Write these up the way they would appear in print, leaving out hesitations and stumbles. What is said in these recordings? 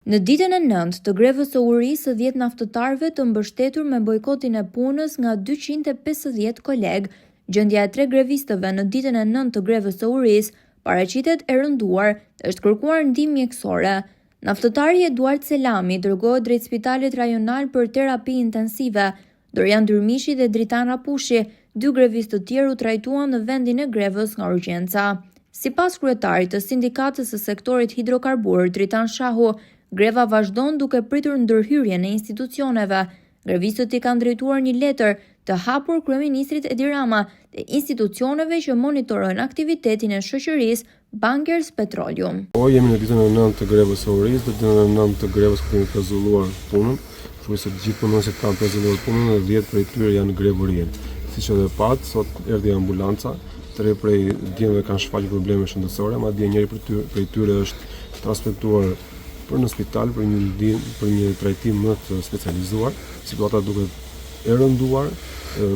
Në ditën e 9 të grevës së urisë, 10 naftëtarëve të mbështetur me bojkotin e punës nga 250 kolegë, gjendja e 3 grevistëve në ditën e 9 të grevës së urisë paraqitet e rënduar dhe është kërkuar ndihmë mjekësore. Naftëtari Eduard Selami dërgohet drejt Spitalit Rajonal për terapi intensive. Dorian Dyrmishi dhe Dritan Rapushi, 2 grevistë të tjerë, u trajtuan në vendin e grevës nga urgjenca. Sipas kryetarit të sindikatës së sektorit hidrokarbur, Dritan Shahu, greva vazhdon duke pritur ndërhyrjen e institucioneve. Grevistët i kanë drejtuar një letër të hapur kryeministrit Edi Rama dhe institucioneve që monitorojnë aktivitetin e shoqërisë Bankers Petroleum. Jemi në ditën e 9 të grevës së urisë, në ditën e 9 të grevës ku kemi pezulluar punën. Thuaj se të gjithë punonësit kanë pezulluar punën dhe 10 prej tyre janë në grevërie. Siç edhe pat, sot erdhi ambulanca, 3 prej djemve kanë shfaqur probleme shëndetësore, madje njëri prej tyre është transportuar për në spital për një trajtim më të specializuar. Situata duket e rënduar,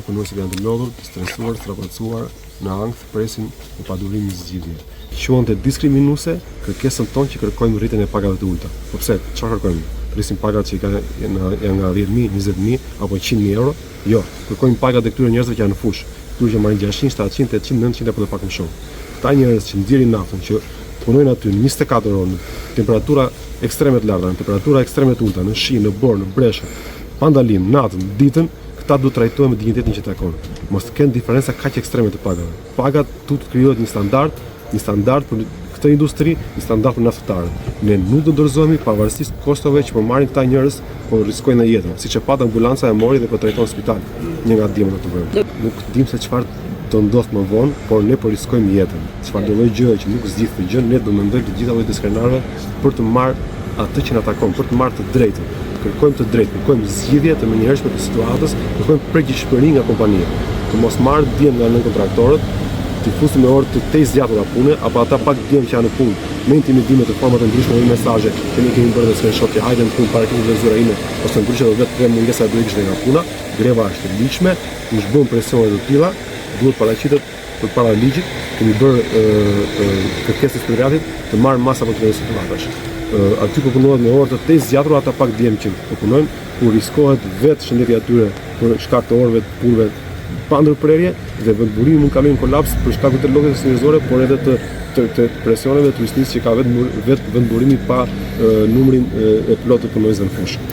punonësit janë të lodhur, të stresuar, të trapacuar, në ankth presin në padurim zgjidhje. Quante diskriminuese kërkesën tonë që kërkojmë rritjen e pagave të ulta. Po pse? Çfarë kërkojmë? Rrisim pagat që janë nga 10.000, 20.000 apo 100.000 euro? Jo, kërkojmë pagat e këtyre njerëzve që janë në fushë, këtyre që marrin 600, 700, 800, 900 apo edhe pak më shumë. Këta njerëz që nxjerrin naftën, që punojnë aty në 24 orë, në temperatura ekstreme të larta, në temperatura ekstreme të ulta, në shi, në borë, në breshë, pa ndalim, natën, ditën, këta duhet trajtohen me dinjitetin që takon. Mos të kenë diferenca kaq ekstreme të pagave. Pagat duhet të krijohet një standard për këtë industri, një standard për naftëtarët. Ne nuk do dorëzohemi pavarësisht kostove që po marrin këta njerëz, po rrezikojnë jetën. Siç e pat ambulanca e mori dhe po trajton në spital. Një nga djemët të vërtetë. Nuk dim se çfarë do ndodh më vonë, por ne po riskojmë jetën. Çfarë do lloj gjëje që nuk zgjidh të gjën, ne do mendojmë të gjitha llojet e skrenarëve për të marrë atë që na takon, për të marrë të drejtën. Kërkojmë të drejtë, kërkojmë zgjidhje të menjëhershme të situatës, kërkojmë përgjegjësinë nga kompania. Të mos marrë djem nga nënkontraktorët, të fusin me orë të zgjatura pune, apo ata pak djem që janë në punë, me intimidime të forma të ndryshme me mesazhe që ne kemi bërë dhe screenshot që hajde në punë para këtij vëzura ime, ose ndryshe do vetë krem mungesa do ikësh nga puna. Greva është e ligjshme, nuk zbën presione të tilla, duhet paraqitet përpara ligjit. Kemi bërë kërkesë sekretariatit të marrë masa për të rëndësishme situatash. Aty po punohet me orë të zgjatura, ata pak djem që po punojnë, ku riskohet vetë shëndeti atyre për shkak të orëve të punëve pa ndërprerje dhe vendburimi mund të kalojë në kolaps për shkak të llogjes njerëzore, por edhe të presioneve turistikë që ka vetë vendburimi pa numrin e plotë të punonjësve në fushë.